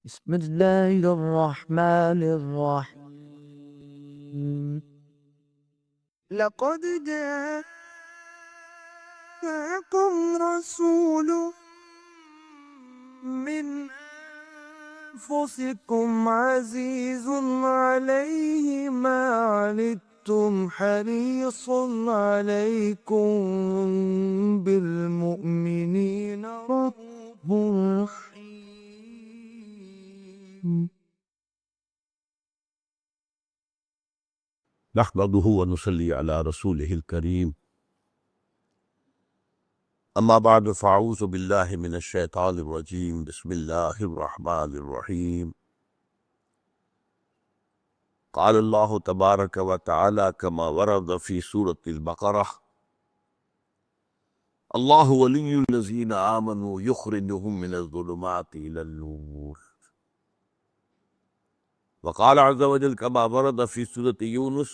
بسم الله الرحمن الرحيم. لقد جاءكم رسول من أنفسكم عزيز عليه ما عنتم حريص عليكم بالمؤمنين رؤوف رحيم. نحمده ونصلي على رسوله الكريم أما بعد فأعوذ بالله من الشيطان الرجيم بسم الله الرحمن الرحيم قال الله تبارك وتعالى كما ورد في سورة البقرة الله ولي الذين آمنوا يخرجهم من الظلمات إلى النور وقال عز وجل كما ورد في سورة يونس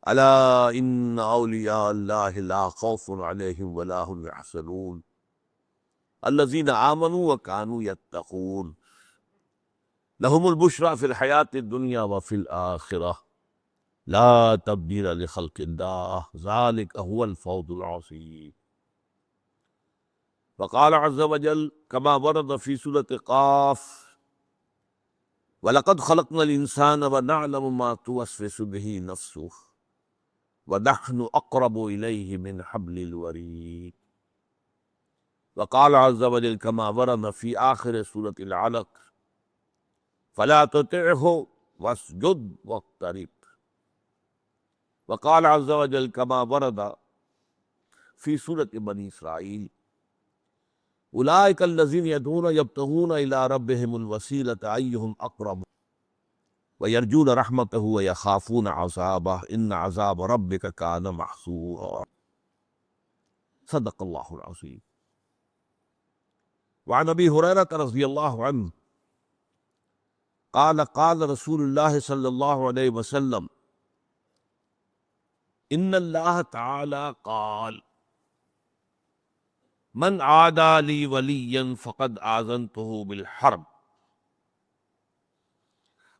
ألا إن أولياء الله لا خوف عليهم ولا هم يحزنون الذين آمنوا وكانوا يتقون لهم البشرى في الحياة الدنيا وفي الآخرة لا تبديل لخلق الله ذلك هو الفوز العظيم وقال عز وجل كما ورد في سورة قاف وَلَقَدْ خَلَقْنَا الْإِنسَانَ وَنَعْلَمُ مَا تُوَسْوِسُ بِهِ نَفْسُهُ وَنَحْنُ أَقْرَبُ إِلَيْهِ مِنْ حَبْلِ الْوَرِيدِ وقال عز وجل كما ورد في آخر سورة العلق فلا تطعه واسجد واقترب وقال عز وجل كما ورد في سورة بني إسرائيل أولئك الذين يدعون يبتغون إلى ربهم الوسيلة أيهم أقرب ويرجون رحمته ويخافون عذابه إن عذاب ربك كان محذورا صدق الله العظيم. وعن أبي هريرة رضي الله عنه قال قال رسول الله صلى الله عليه وسلم إن الله تعالى قال من عادى لي وليا فقد آذنته بالحرب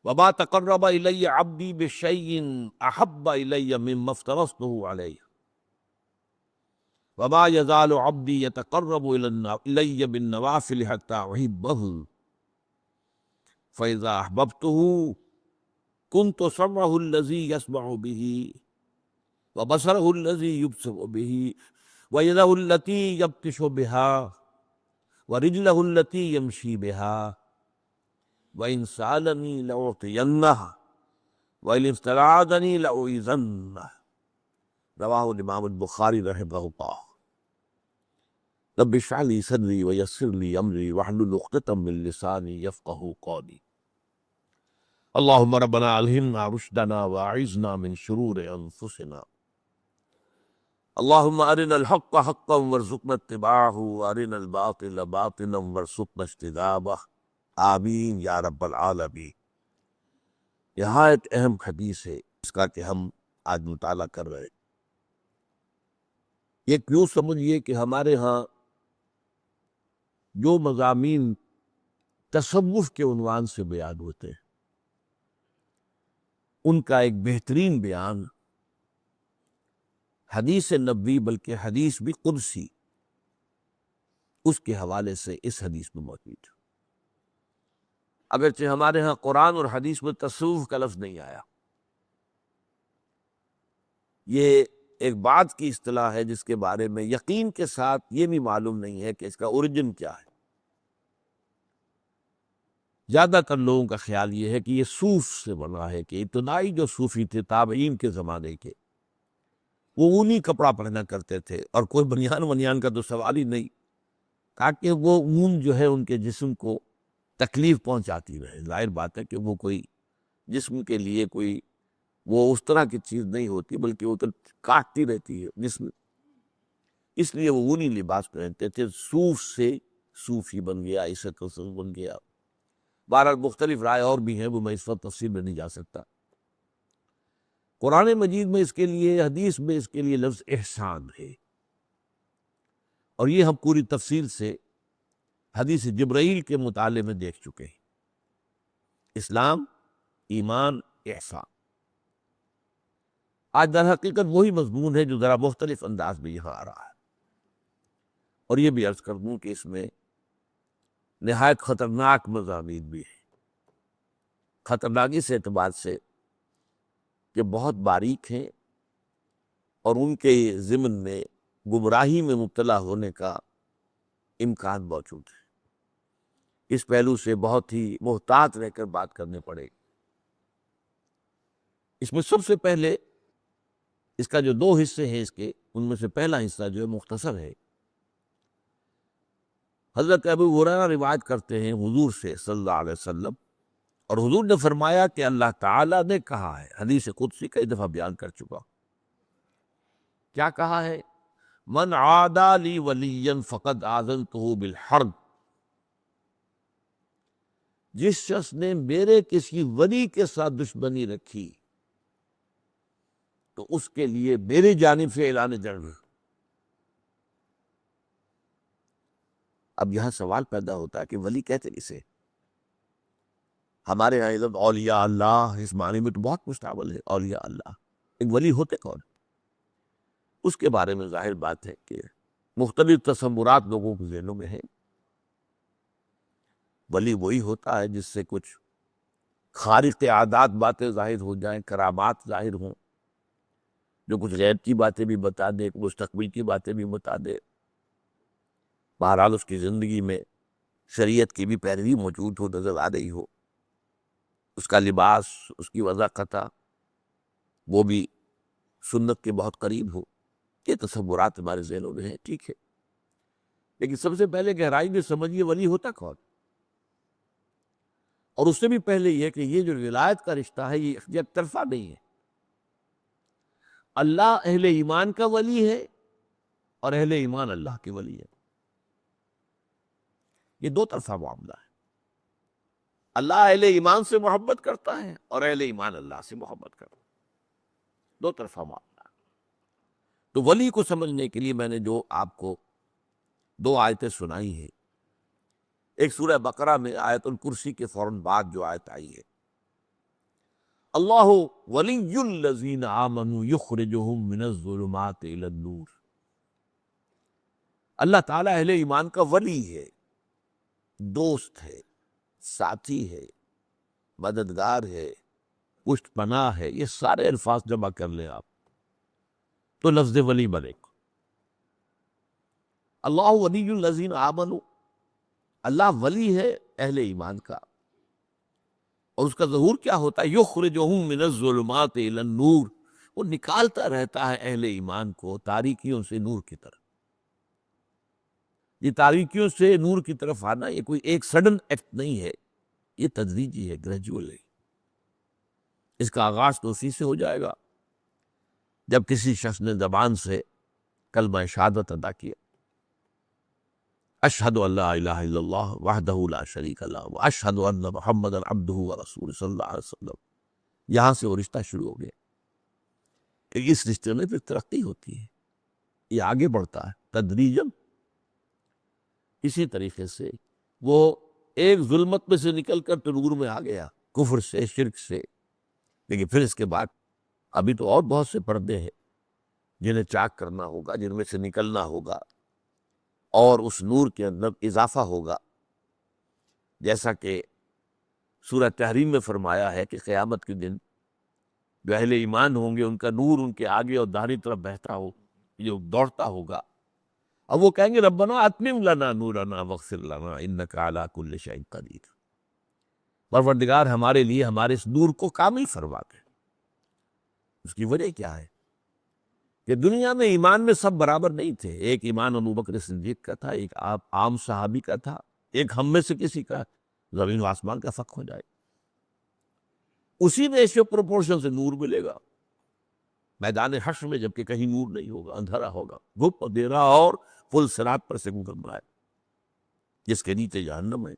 وما تقرب إلي عبدي بشيء أحب إلي مما افترضته عليه وما يزال عبدي يتقرب إلي بالنوافل حتى أحبه فإذا أحببته كنت سمعه الذي يسمع به وبصره الذي يبصر به ويده التي يبطش بها ورجله التي يمشي بها وإن سألني لأعطينه وإن استعاذني لأعيذنه رواه الإمام البخاري رحمه الله. رب اشرح لي صدري ويسر لي أمري واحلل عقدة من لساني يفقهوا قولي. اللهم ربنا ألهمنا رشدنا وأعذنا من شرور أنفسنا. اللهم أرنا الحق حقا وارزقنا اتباعه وأرنا الباطل باطلا وارزقنا اجتنابه آمین یا رب العالمین. نہایت اہم حدیث ہے اس کا کہ ہم آج مطالعہ کر رہے ہیں. یہ کیوں سمجھئے کہ ہمارے ہاں جو مضامین تصوف کے عنوان سے بیان ہوتے ہیں ان کا ایک بہترین بیان حدیث نبوی بلکہ حدیث بھی قدسی اس کے حوالے سے اس حدیث میں موجود ہے. اگرچہ ہمارے ہاں قرآن اور حدیث میں تصوف کا لفظ نہیں آیا. یہ ایک بعد کی اصطلاح ہے جس کے بارے میں یقین کے ساتھ یہ بھی معلوم نہیں ہے کہ اس کا اوریجن کیا ہے. زیادہ تر لوگوں کا خیال یہ ہے کہ یہ صوف سے بنا ہے، کہ ابتدائی جو صوفی تھے تابعین کے زمانے کے وہ اونی کپڑا پہنا کرتے تھے اور کوئی بنیان کا تو سوال ہی نہیں، تاکہ وہ اون جو ہے ان کے جسم کو تکلیف پہنچاتی رہے. ظاہر بات ہے کہ وہ کوئی جسم کے لیے کوئی وہ اس طرح کی چیز نہیں ہوتی بلکہ وہ تو کاٹتی رہتی ہے جسم، اس لیے وہ اونی لباس پہنتے تھے. صوف سے صوفی بن گیا، ایسا تصوف بن گیا. بہرحال مختلف رائے اور بھی ہیں، وہ میں اس وقت تفصیل میں نہیں جا سکتا. قرآن مجید میں اس کے لیے، حدیث میں اس کے لیے لفظ احسان ہے، اور یہ ہم پوری تفصیل سے حدیث جبرائیل کے مطالعے میں دیکھ چکے ہیں۔ اسلام، ایمان، احسان۔ آج در حقیقت وہی مضمون ہے جو ذرا مختلف انداز میں یہاں آ رہا ہے، اور یہ بھی عرض کر دوں کہ اس میں نہایت خطرناک مضامین بھی ہیں۔ خطرناک اس اعتبار سے کہ بہت باریک ہیں اور ان کے ضمن میں گمراہی میں مبتلا ہونے کا امکان موجود ہے۔ اس پہلو سے بہت ہی محتاط رہ کر بات کرنے پڑے گی۔ اس میں سب سے پہلے اس کا جو دو حصے ہیں اس کے، ان میں سے پہلا حصہ جو ہے مختصر ہے۔ حضرت ابو ہریرہ روایت کرتے ہیں حضور سے صلی اللہ علیہ وسلم، اور حضور نے فرمایا کہ اللہ تعالیٰ نے کہا ہے، حدیث قدسی کئی دفعہ بیان کر چکا۔ کیا کہا ہے؟ من عادی لی ولیا فقد آذنتہ بالحرب، جس شخص نے میرے کسی ولی کے ساتھ دشمنی رکھی تو اس کے لیے میری جانب سے اعلان جنگ۔ اب یہاں سوال پیدا ہوتا ہے کہ ولی کہتے کسے؟ ہمارے یہاں علم اولیاء اللہ اس معنی میں تو بہت مستعمل ہے۔ اولیاء اللہ، ایک ولی ہوتے کون؟ اس کے بارے میں ظاہر بات ہے کہ مختلف تصورات لوگوں کے ذہنوں میں ہیں۔ ولی وہی ہوتا ہے جس سے کچھ خارق عادات باتیں ظاہر ہو جائیں، کرامات ظاہر ہوں، جو کچھ غیب کی باتیں بھی بتا دے، مستقبل کی باتیں بھی بتا دے۔ بہرحال اس کی زندگی میں شریعت کی بھی پیروی موجود ہو، نظر آ رہی ہو، اس کا لباس، اس کی وضاحت وہ بھی سنت کے بہت قریب ہو۔ یہ تصورات ہمارے ذہنوں میں ہیں، ٹھیک ہے، لیکن سب سے پہلے گہرائی میں سمجھیے ولی ہوتا کون؟ اور اس سے بھی پہلے یہ کہ یہ جو ولایت کا رشتہ ہے یہ یک طرفہ نہیں ہے۔ اللہ اہل ایمان کا ولی ہے اور اہل ایمان اللہ کے ولی ہے۔ یہ دو طرفہ معاملہ ہے۔ اللہ اہل ایمان سے محبت کرتا ہے اور اہل ایمان اللہ سے محبت کرتا ہے، دو طرفہ معاملہ ہے۔ تو ولی کو سمجھنے کے لیے میں نے جو آپ کو دو آیتیں سنائی ہیں، ایک سورہ بقرہ میں آیت الکرسی کے فوراً بعد جو آیت آئی ہے، اللہ ولی الذین آمنوا یخرجہم من الظلمات الی النور، اللہ تعالیٰ اہل ایمان کا ولی ہے، دوست ہے، ساتھی ہے، مددگار ہے، پشت پناہ ہے۔ یہ سارے الفاظ جمع کر لیں آپ تو لفظ ولی بنے گا۔ اللہ ولی الذین آمنوا، اللہ ولی ہے اہل ایمان کا، اور اس کا ظہور کیا ہوتا ہے؟ یخرجہم من الظلمات الی النور، وہ نکالتا رہتا ہے اہل ایمان کو تاریکیوں سے نور کی طرف۔ یہ تاریکیوں سے نور کی طرف آنا یہ کوئی ایک سڈن ایکٹ نہیں ہے، یہ تدریجی ہے، گریجول ہے۔ اس کا آغاز تو اسی سے ہو جائے گا جب کسی شخص نے زبان سے کلمہ شہادت ادا کیا، اشہد ان لا الہ الا اللہ وحدہ لا شریک لہ واشہد ان محمدا عبدہ ورسولہ صلی اللہ علیہ وسلم، یہاں سے وہ رشتہ شروع ہو گیا۔ کہ اس رشتے میں پھر ترقی ہوتی ہے، یہ آگے بڑھتا ہے تدریجاً۔ اسی طریقے سے وہ ایک ظلمت میں سے نکل کر تو نور میں آ گیا، کفر سے، شرک سے، لیکن پھر اس کے بعد ابھی تو اور بہت سے پردے ہیں جنہیں چاک کرنا ہوگا، جن میں سے نکلنا ہوگا اور اس نور کے اندر اضافہ ہوگا۔ جیسا کہ سورہ تحریم میں فرمایا ہے کہ قیامت کے دن جو اہل ایمان ہوں گے ان کا نور ان کے آگے اور داہنی طرف بہتا ہو، جو دوڑتا ہوگا، اب وہ کہیں گے ربنا اتمم لنا نورنا واغفر لنا انک علی کل شیء قدیر، پروردگار ہمارے لیے ہمارے اس نور کو کامل فرما دے۔ اس کی وجہ کیا ہے؟ کہ دنیا میں ایمان میں سب برابر نہیں تھے۔ ایک ایمان ابوبکر صدیق کا تھا، ایک عام صحابی کا تھا، ایک ہم میں سے کسی کا زمین و آسمان کا فرق ہو جائے۔ اسی ریشیو پروپورشن سے نور ملے گا میدان حشر میں، جبکہ کہیں نور نہیں ہوگا، اندھیرا ہوگا، گھپ اندھیرا، اور پل صراط پر سے گزر رہا ہے جس کے نیچے جہنم ہے،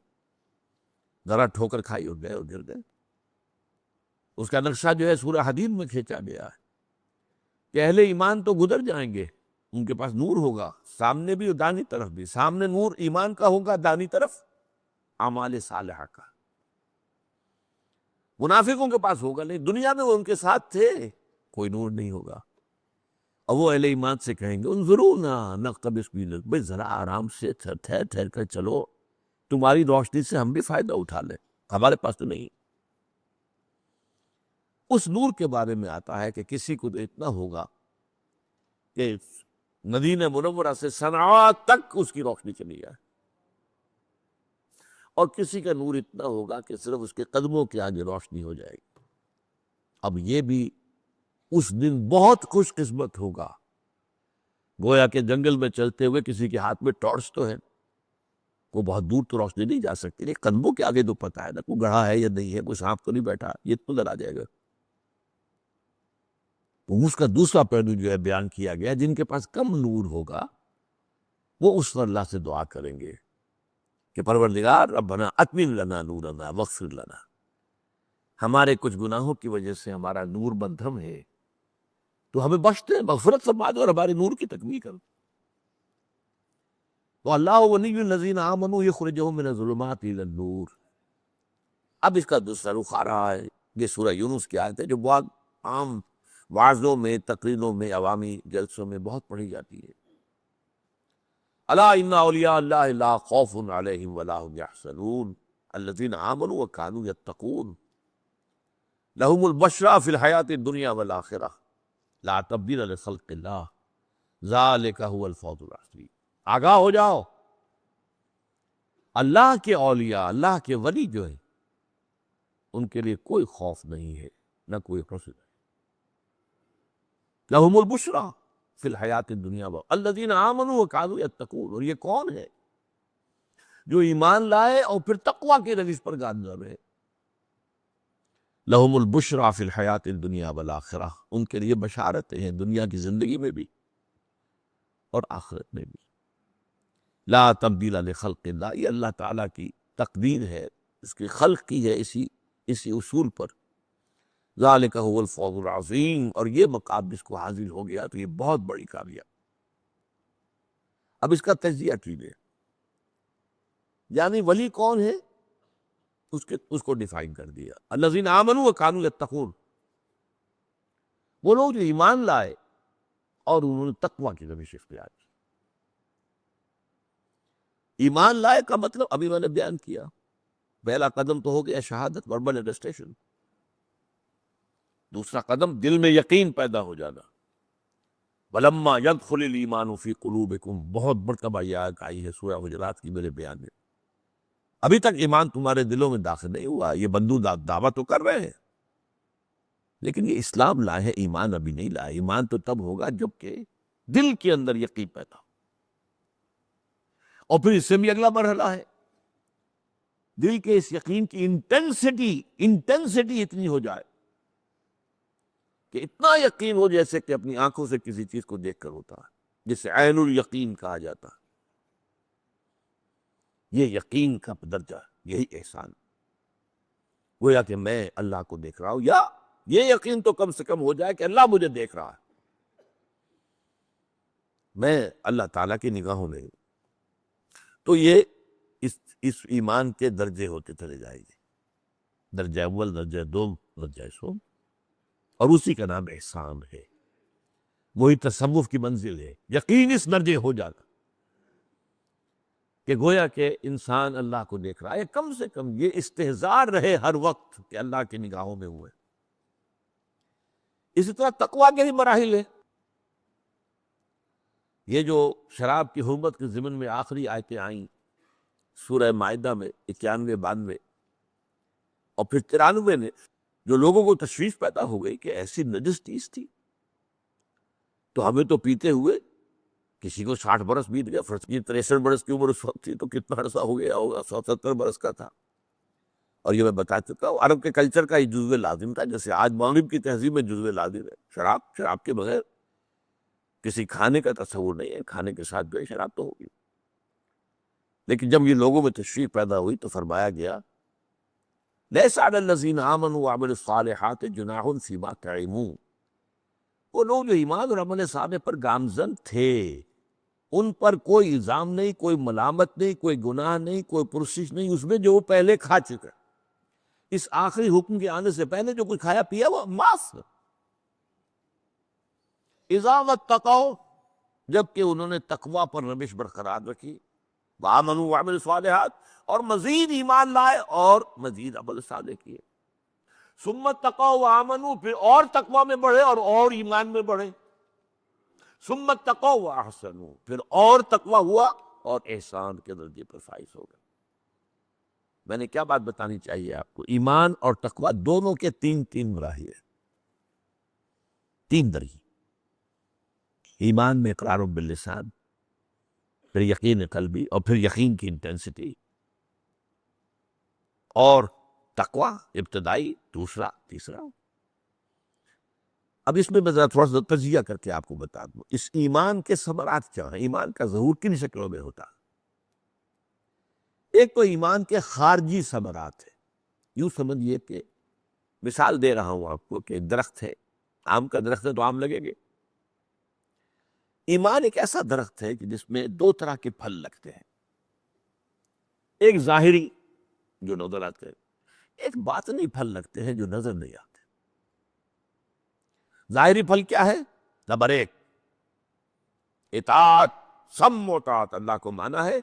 ذرا ٹھوکر کھائی اور گئے اور گر گئے۔ اس کا نقشہ جو ہے سورہ حدید میں کھینچا گیا ہے کہ اہل ایمان تو گزر جائیں گے ان کے پاس نور ہوگا سامنے بھی اور دانی طرف بھی. سامنے نور ایمان کا ہوگا، دانی طرف اعمال صالحہ کا. منافقوں کے پاس ہوگا نہیں. دنیا میں وہ ان کے ساتھ تھے، کوئی نور نہیں ہوگا. اور وہ اہل ایمان سے کہیں گے انظرونا نقتبس من نورکم، بھئی ذرا آرام سے ٹھہر ٹھہر کر چلو، تمہاری روشنی سے ہم بھی فائدہ اٹھا لیں، ہمارے پاس تو نہیں. اس نور کے بارے میں آتا ہے کہ کسی کو تو اتنا ہوگا کہ مدینہ منورہ سے صنعاء تک اس کی روشنی چلی جائے، اور کسی کا نور اتنا ہوگا کہ صرف اس کے قدموں کے آگے روشنی ہو جائے گی. اب یہ بھی اس دن بہت خوش قسمت ہوگا. گویا کہ جنگل میں چلتے ہوئے کسی کے ہاتھ میں ٹارچ تو ہے، وہ بہت دور تو روشنی نہیں جا سکتی، لیکن قدموں کے آگے تو پتہ ہے نا کوئی گڑھا ہے یا نہیں ہے، کوئی سانپ تو نہیں بیٹھا، یہ تو نظر آ جائے گا. تو اس کا دوسرا پہلو جو ہے بیان کیا گیا، جن کے پاس کم نور ہوگا وہ اس پر اللہ سے دعا کریں گے کہ پروردگار ربنا اتمم لنا نورنا واغفر لنا، ہمارے کچھ گناہوں کی وجہ سے ہمارا نور مندھم ہے، تو ہمیں بخش دے، مغفرت فرما دے اور ہمارے نور کی تکمیل کر. تو اللہ ولی الذین آمنوا یخرجہم من الظلمات الی النور. اب اس کا دوسرا رخ آ رہا ہے. یہ سورہ یونس کی آیت ہے جو بہت عام وعظوں میں، تقریروں میں، عوامی جلسوں میں بہت پڑھی جاتی ہے. الا ان اولیاء اللہ لا خوف علیہم ولا هم یحزنون الذین آمنوا وکانوا یتقون لهم البشری فی الحیاۃ الدنیا والآخرہ لا تبدیل لخلق اللہ ذالک هو الفوز العظیم. آگاہ ہو جاؤ، اللہ کے اولیاء، اللہ کے ولی جو ہیں ان کے لیے کوئی خوف نہیں ہے، نہ کوئی حزن ہے. لہم البشری فی الحیات الدنیا الذین آمنوا وکانوا یتقون. اور یہ کون ہے جو ایمان لائے اور پھر تقوی کے روش پر گامزن رہے. لہم البشری فی الحیات الدنیا والآخرہ، ان کے لیے بشارتیں ہیں دنیا کی زندگی میں بھی اور آخرت میں بھی. لا تبدیل لخلق اللہ، یہ اللہ تعالیٰ کی تقدیر ہے، اس کی خلق کی ہے اسی اصول پر. ذالک هو الفوز العظیم، اور یہ مقام جس کو حاصل ہو گیا تو یہ بہت بڑی کامیابی. اب اس کا تجزیہ کیجیے، یعنی ولی کون ہے اس کو ڈیفائن کر دیا. الذین آمنوا وکانوا یتقون، وہ لوگ جو ایمان لائے اور انہوں نے تقوی کی روش اختیار کی. ایمان لائے کا مطلب ابھی میں نے بیان کیا، پہلا قدم تو ہو گیا شہادت، وربل اٹیسٹیشن. دوسرا قدم دل میں یقین پیدا ہو جانا. وَلَمَّا يَدْخُلِ الْإِيمَانُ فِي قُلُوبِكُمْ، بہت مرتبہ یہ آیت آئی ہے سورہ حجرات کی میرے بیان میں. ابھی تک ایمان تمہارے دلوں میں داخل نہیں ہوا، یہ بندو دعویٰ تو کر رہے ہیں لیکن یہ اسلام لائے ہیں، ایمان ابھی نہیں لائے. ایمان تو تب ہوگا جب کہ دل کے اندر یقین پیدا ہو. اور پھر اس سے بھی اگلا مرحلہ ہے، دل کے اس یقین کی انٹینسٹی اتنی ہو جائے کہ اتنا یقین ہو جیسے کہ اپنی آنکھوں سے کسی چیز کو دیکھ کر ہوتا ہے، جسے عین الیقین کہا جاتا ہے. یہ یقین کا درجہ، یہی احسان. گویا کہ میں اللہ کو دیکھ رہا ہوں، یا یہ یقین تو کم سے کم ہو جائے کہ اللہ مجھے دیکھ رہا ہے، میں اللہ تعالیٰ کی نگاہوں میں ہوں. تو یہ اس ایمان کے درجے ہوتے چلے جائیں گے، درجہ اول، درجہ دوم، درجہ سوم، اور اسی کا نام احسان ہے. وہی تصوف کی منزل ہے، یقین اس درجے ہو جانا کہ گویا کہ انسان اللہ کو دیکھ رہا ہے، کم سے کم یہ استحضار رہے ہر وقت کہ اللہ کی نگاہوں میں ہوئے. اسی طرح تقویٰ کے بھی مراحل ہیں. یہ جو شراب کی حرمت کے ضمن میں آخری آیتیں آئیں سورہ مائدہ میں 91 92 اور پھر 93 میں، جو لوگوں کو تشویش پیدا ہو گئی کہ ایسی نجس چیز تھی، تو ہمیں تو پیتے ہوئے کسی کو 60 برس بیت گیا، فرض کی 63 برس کی عمر اس وقت تھی، تو کتنا عرصہ ہو گیا ہوگا، 170 برس کا تھا. اور یہ میں بتا چکا ہوں، عرب کے کلچر کا یہ جزو لازم تھا، جیسے آج مغرب کی تہذیب میں جزو لازم ہے. شراب کے بغیر کسی کھانے کا تصور نہیں ہے، کھانے کے ساتھ جو ہے شراب تو ہوگی. لیکن جب یہ لوگوں میں تشریح پیدا ہوئی تو فرمایا گیا لیس علی الذین آمنوا وعملوا الصالحات جناح فیما طعموا، وہ لوگ جو ایمان اور عمل صالح پر گامزن تھے، ان پر کوئی الزام نہیں، کوئی ملامت نہیں، کوئی گناہ نہیں، کوئی پرسش نہیں اس میں جو وہ پہلے کھا چکا۔ اس آخری حکم کے آنے سے پہلے جو کچھ کھایا پیا وہ معاف۔ اذا واتقوا، جبکہ انہوں نے تقوی پر روش برقرار رکھی، وآمنوا وعملوا الصالحات، اور مزید ایمان لائے اور مزید عمل صالح کیے، ثم اتقوا وآمنوا، پھر اور تقوی میں بڑھے اور ایمان میں بڑھے، ثم اتقوا واحسنوا، پھر اور تقوی ہوا اور احسان کے درجے پر فائز ہو گئے۔ میں نے کیا بات بتانی چاہیے آپ کو؟ ایمان اور تقوی دونوں کے تین مراحل ہیں، تین درجے۔ ایمان میں اقرار باللسان، پھر یقین قلبی، اور پھر یقین کی انٹینسٹی، اور تقوی ابتدائی، دوسرا، تیسرا۔ اب اس میں ذرا تھوڑا سا تجزیہ کر کے آپ کو بتا دوں اس ایمان کے ثمرات کیا ہیں، ایمان کا ظہور کن شکلوں میں ہوتا ہے۔ ایک تو ایمان کے خارجی ثمرات ہیں، یوں سمجھیے کہ مثال دے رہا ہوں آپ کو کہ ایک درخت ہے، آم کا درخت ہے تو آم لگیں گے۔ ایمان ایک ایسا درخت ہے کہ جس میں دو طرح کے پھل لگتے ہیں، ایک ظاہری جو نظر آتے ہیں، ایک باطنی پھل لگتے ہیں جو نظر نہیں آتے۔ ظاہری پھل کیا ہے؟ نمبر ایک، اطاعت، سم و اطاعت، اللہ کو مانا ہے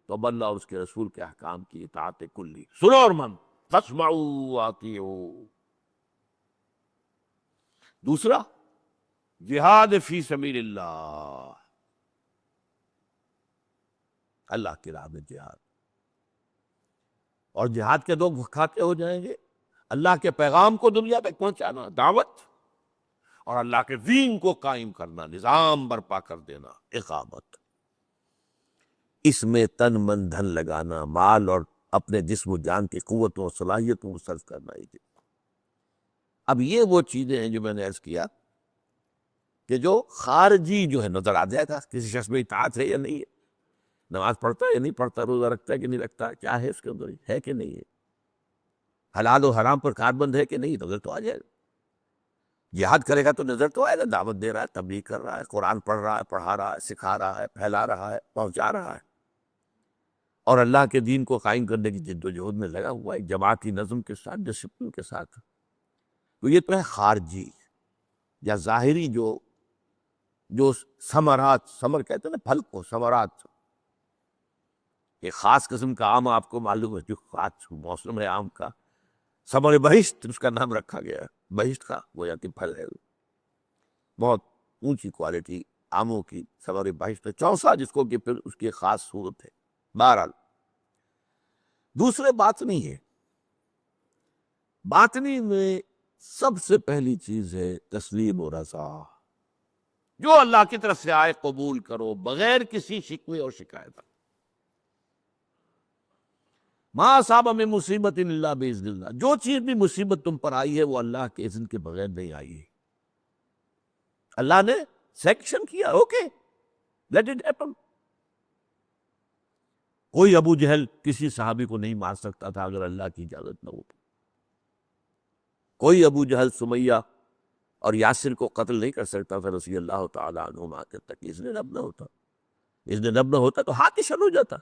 تو اب اللہ اور اس کے رسول کے احکام کی اطاعت کلی، سنو اور من، فاسمعوا واطیعوا۔ دوسرا، جہاد فی سبیل اللہ، اللہ کی راہ میں جہاد، اور جہاد کے دو کھاتے ہو جائیں گے، اللہ کے پیغام کو دنیا تک پہنچانا، دعوت، اور اللہ کے دین کو قائم کرنا، نظام برپا کر دینا، اقامت۔ اس میں تن من دھن لگانا، مال اور اپنے جسم و جان کی قوتوں اور صلاحیتوں کو صرف کرنا ہی۔ اب یہ وہ چیزیں ہیں جو میں نے عرض کیا کہ جو خارجی جو ہے نظر آ جائے گا، کسی شخص میں اطاعت ہے یا نہیں ہے، نماز پڑھتا ہے یا نہیں پڑھتا، روزہ رکھتا ہے کہ نہیں رکھتا، کیا ہے اس کے اندر، ہے کہ نہیں ہے، حلال و حرام پر کاربند ہے کہ نہیں، نظر تو آ جائے گا۔ جہاد کرے گا تو نظر تو آئے گا، دعوت دے رہا ہے، تبلیغ کر رہا ہے، قرآن پڑھ رہا ہے، پڑھا رہا ہے، سکھا رہا ہے، پھیلا رہا ہے، پہنچا رہا ہے، اور اللہ کے دین کو قائم کرنے کی جد و جہد میں لگا ہوا ہے، ایک جماعتی نظم کے ساتھ، ڈسپلن کے ساتھ۔ تو یہ تو ہے خارجی یا ظاہری جو ثمرات، ثمر کہتے ہیں نا پھل کو، ثمرات، ایک خاص قسم کا آم آپ کو معلوم ہے جو خاص موسم ہے آم کا، ثمر بہشت اس کا نام رکھا گیا ہے، بہشت کا گویا کہ پھل ہے، بہت اونچی کوالٹی آموں کی ثمر بہشت ہے، چوسا جس کو کہ پھر اس کی خاص صورت ہے۔ بہرحال دوسرے باطنی ہے، باطنی میں سب سے پہلی چیز ہے تسلیم و رضا، جو اللہ کی طرف سے آئے قبول کرو بغیر کسی شکوے اور شکایت۔ ما اصاب من مصیبت الا باذن اللہ، جو چیز بھی مصیبت تم پر آئی ہے وہ اللہ کے اذن کے بغیر نہیں آئی ہے، اللہ نے سیکشن کیا، اوکے لیٹ اٹ ہیپن۔ کوئی ابو جہل کسی صحابی کو نہیں مار سکتا تھا اگر اللہ کی اجازت نہ ہو، کوئی ابو جہل سمیہ اور یاسر کو قتل نہیں کر سکتا تھا رضی اللہ تعالیٰ عنہما کے تک اذن رب نہ ہوتا، اذن رب نہ ہوتا تو ہاتھ ہی شل ہو جاتا،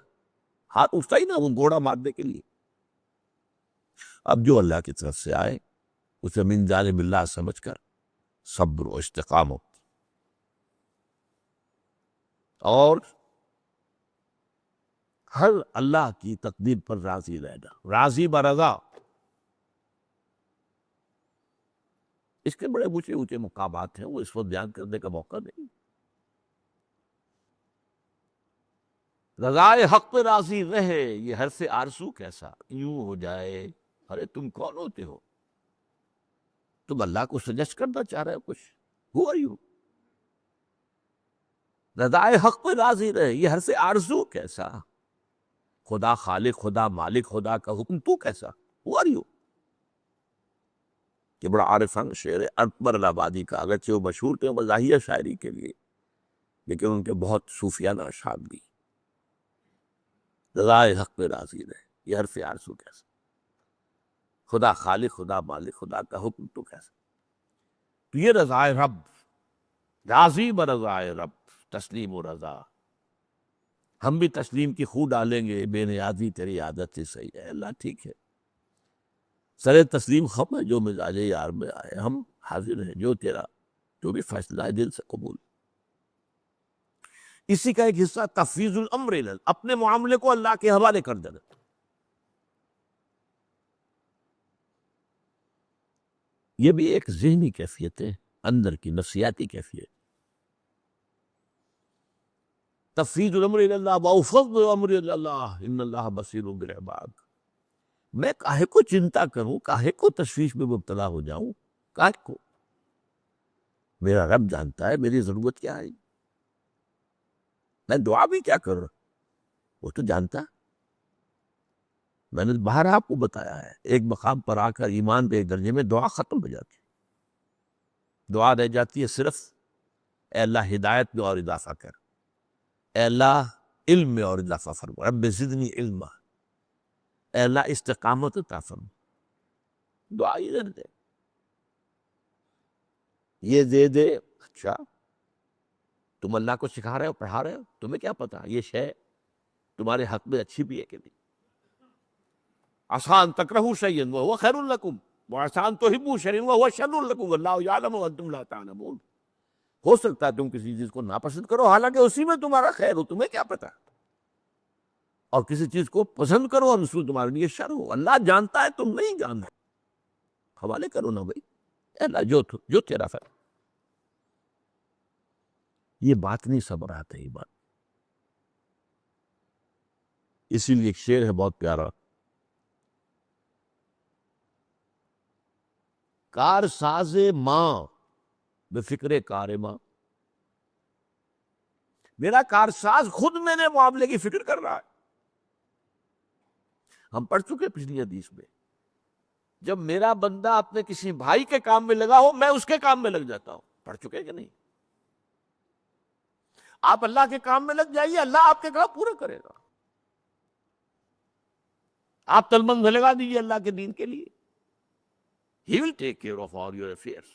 ہاتھ اٹھتا ہی نہ وہ گھوڑا مارنے کے لیے۔ اب جو اللہ کی طرف سے آئے اسے من جانب اللہ سمجھ کر صبر و استقامت اور ہر اللہ کی تقدیر پر راضی رہنا، راضی برضا۔ اس کے بڑے اونچے اونچے مقامات ہیں، وہ اس وقت بیان کرنے کا موقع نہیں۔ رضائے حق پہ راضی رہے، یہ ہر سے آرزو کیسا یوں ہو جائے، ارے تم کون ہوتے ہو؟ تم اللہ کو سجسٹ کرنا چاہ رہے ہو کچھ؟ Who are you? رضائے حق پہ راضی رہے، یہ ہر سے آرزو کیسا، خدا خالق، خدا مالک، خدا کا حکم تو کیسا، ہو آر یو؟ کہ بڑا عارفانہ شعر ہے اکبر الہٰبادی کا، اگرچہ وہ مشہور تھے مزاحیہ شاعری کے لیے لیکن ان کے بہت صوفیانہ اشعار بھی۔ رضائے حق پہ راضی رہے، یہ حرف آرزو کیسا، خدا خالق، خدا مالک، خدا کا حکم تو کیسا۔ تو یہ رضائے رب، راضی برضائے رب، تسلیم و رضا. ہم بھی تسلیم کی خو ڈالیں گے، بے نیازی تیری عادت سے صحیح ہے اللہ، ٹھیک ہے، سر تسلیم خم ہے، جو مزاج یار میں آئے ہم حاضر ہیں، جو تیرا جو بھی فیصلہ ہے دل سے قبول. اسی کا ایک حصہ تفویض الامر الی اللہ، اپنے معاملے کو اللہ کے حوالے کر دینا. یہ بھی ایک ذہنی کیفیت ہے، اندر کی نفسیاتی کیفیت. تفویض الامر الی اللہ، وافوض امری الی اللہ ان اللہ بصیر بالعباد. میں کاہے کو چنتا کروں، کاہے کو تشویش میں مبتلا ہو جاؤں، کاہے کو؟ میرا رب جانتا ہے میری ضرورت کیا ہے. میں دعا بھی کیا کر رہا ہوں وہ تو جانتا. میں نے باہر آپ کو بتایا ہے، ایک مقام پر آ کر ایمان پہ ایک درجے میں دعا ختم ہو جاتی ہے. دعا رہ جاتی ہے صرف اے اللہ ہدایت میں اور اضافہ کر، اے اللہ علم میں اور اضافہ فرما، رب زدنی علما، اے اللہ استقامت عطا فرما. دعا یہ دے دے، یہ دے دے. اچھا تم اللہ کو سکھا رہے ہو، پڑھا رہے ہو، تمہیں کیا پتا یہ شے تمہارے حق میں اچھی بھی ہے کہ نہیں. آسان تکرہوا شیئا وہو خیر لکم وآسان تحبوا شیئا وہو شر لکم واللہ یعلم وانتم لا تعلمون. ہو سکتا ہے تم کسی چیز کو ناپسند کرو حالانکہ اسی میں تمہارا خیر ہو، تمہیں کیا پتا. اور کسی چیز کو پسند کرو اور اس میں تمہارے لیے شر ہو، اللہ جانتا ہے تم نہیں جانتے. حوالے کرو نا بھائی، اے اللہ جو تیرا خیر. یہ بات نہیں صبرات ہے، یہ بات. اسی لیے ایک شعر ہے بہت پیارا، کار ساز ماں بے فکر کار ماں. میرا کارساز خود میرے معاملے کی فکر کر رہا ہے. ہم پڑھ چکے پچھلی حدیث میں، جب میرا بندہ اپنے کسی بھائی کے کام میں لگا ہو میں اس کے کام میں لگ جاتا ہوں. پڑھ چکے کہ نہیں؟ آپ اللہ کے کام میں لگ جائیے، اللہ آپ کے کام پورا کرے گا. آپ تلمنگ لگا دیجیے اللہ کے دین کے لیے، He will take care of all your affairs.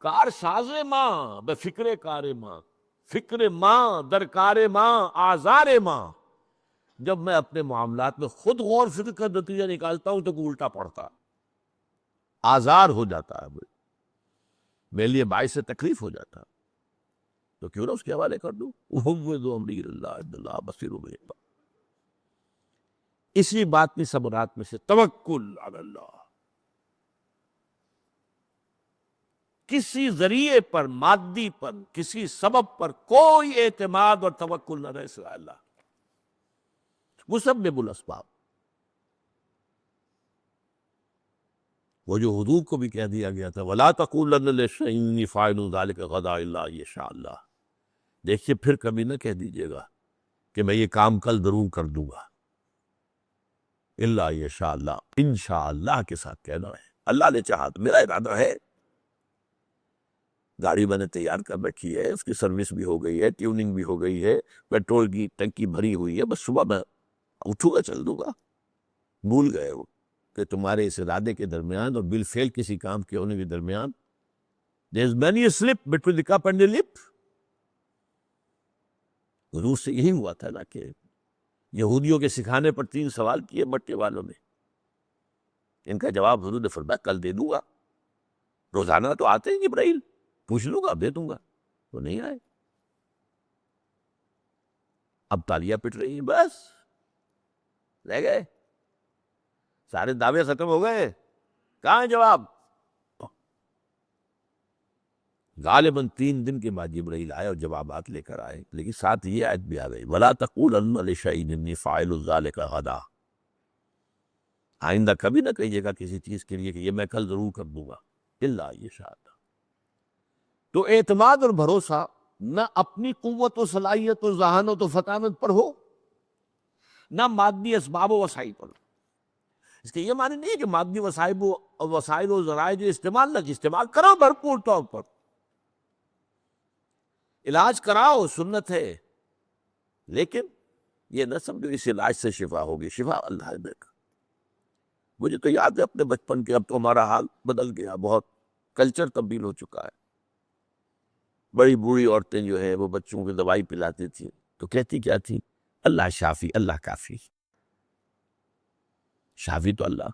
کار ساز ماں بے فکر کار ماں، فکر ماں در کار ماں آزار ماں. جب میں اپنے معاملات میں خود غور فکر کا نتیجہ نکالتا ہوں تو کوئی الٹا پڑتا، آزار ہو جاتا ہے، میرے لیے باعث تکلیف ہو جاتا، تو کیوں نہ اس کے حوالے کر دوں. وَفَوِّضُ أَمْرِي إِلَى اللَّهِ إِنَّ اللَّهَ بَصِيرٌ بِالْعِبَادِ. اسی بات میں صبرات میں سے توکل علی اللہ. کسی ذریعے پر، مادی پر، کسی سبب پر کوئی اعتماد اور توکل نہ رہے سوائے اللہ. مسبب الاسباب. وہ جو حضور کو بھی کہہ دیا گیا تھا وَلَا تَقُولَنَّ لِشَيْءٍ إِنِّي فَاعِلٌ ذَلِكَ غَدًا إِلَّا أَن يَشَاءَ اللَّهُ. دیکھیے پھر کبھی نہ کہہ دیجیے گا کہ میں یہ کام کل ضرور کر دوں گا. الا یشاء اللہ، انشاءاللہ کے ساتھ کہنا ہے اللہ نے چاہا تو. میرا ارادہ ہے، گاڑی میں نے تیار کر رکھی ہے، اس کی سروس بھی ہو گئی ہے، ٹیوننگ بھی ہو گئی ہے، پیٹرول کی ٹنکی بھری ہوئی ہے، بس صبح میں اٹھوں گا چل دوں گا. بھول گئے وہ کہ تمہارے اس ارادے کے درمیان اور بالفعل کسی کام کے ہونے کے درمیان there is many a slip between the cup and the lip. حضور سے یہی ہوا تھا نا کہ یہودیوں کے سکھانے پر 3 سوال کیے مٹے والوں نے. ان کا جواب حضور نے فرمایا کل دے دوں گا. روزانہ تو آتے ہیں جبرائیل، پوچھ لوں گا اب دے دوں گا. تو نہیں آئے. اب تالیاں پٹ رہی ہیں، بس رہ گئے، سارے دعوے ختم ہو گئے، کہاں ہے جواب؟ غالباً 3 دن کے بعد جبرائیل آئے اور جوابات لے کر آئے. لیکن ساتھ یہ آیت بھی آ گئی وَلَا تَقُولَنَّ لِشَيْءٍ إِنِّي فَاعِلٌ ذَلِكَ غَدًا. آئندہ کبھی نہ کہیے گا کسی چیز کے لیے کہ یہ میں کل ضرور کر دوں گا، الا یشاء اللہ. تو اعتماد اور بھروسہ نہ اپنی قوت و صلاحیت و ذہانت و فطانت پر ہو، نہ مادی اسباب و وسائل پر. اس کے یہ معنی نہیں ہے کہ مادی وسائل و ذرائع جو استعمال نہ استعمال کرو بھرپور طور پر. علاج کراؤ، سنت ہے، لیکن یہ نہ سمجھو اس علاج سے شفا ہوگی. شفا اللہ نے دے گا. مجھے تو یاد ہے اپنے بچپن کے، اب تو ہمارا حال بدل گیا بہت. کلچر تبدیل ہو چکا ہے. بڑی بوڑھی عورتیں جو ہیں وہ بچوں کو دوائی پلاتی تھی تو کہتی کیا تھی؟ اللہ شافی، اللہ کافی. شافی تو اللہ،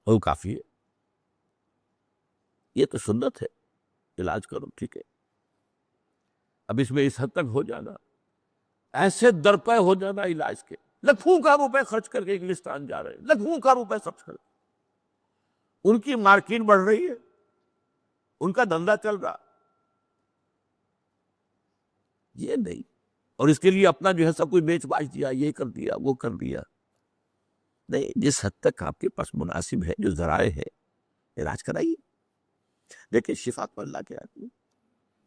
وہ کافی ہے. یہ تو سنت ہے، علاج کرو ٹھیک ہے. اب اس میں اس حد تک ہو جانا، ایسے درپے ہو جانا علاج کے، لاکھوں کا روپے خرچ کر کے انگلستان جا رہے ہیں، لاکھوں کا روپے خرچ کر. ان کی مارکیٹ بڑھ رہی ہے، ان کا دھندا چل رہا، یہ نہیں. اور اس کے لیے اپنا جو ہے سب کچھ بیچ باچ دیا، یہ کر دیا وہ کر دیا. نہیں، جس حد تک آپ کے پاس مناسب ہے، جو ذرائع ہے، علاج کرائیے. دیکھیں شفا تو اللہ کے ہاتھ میں،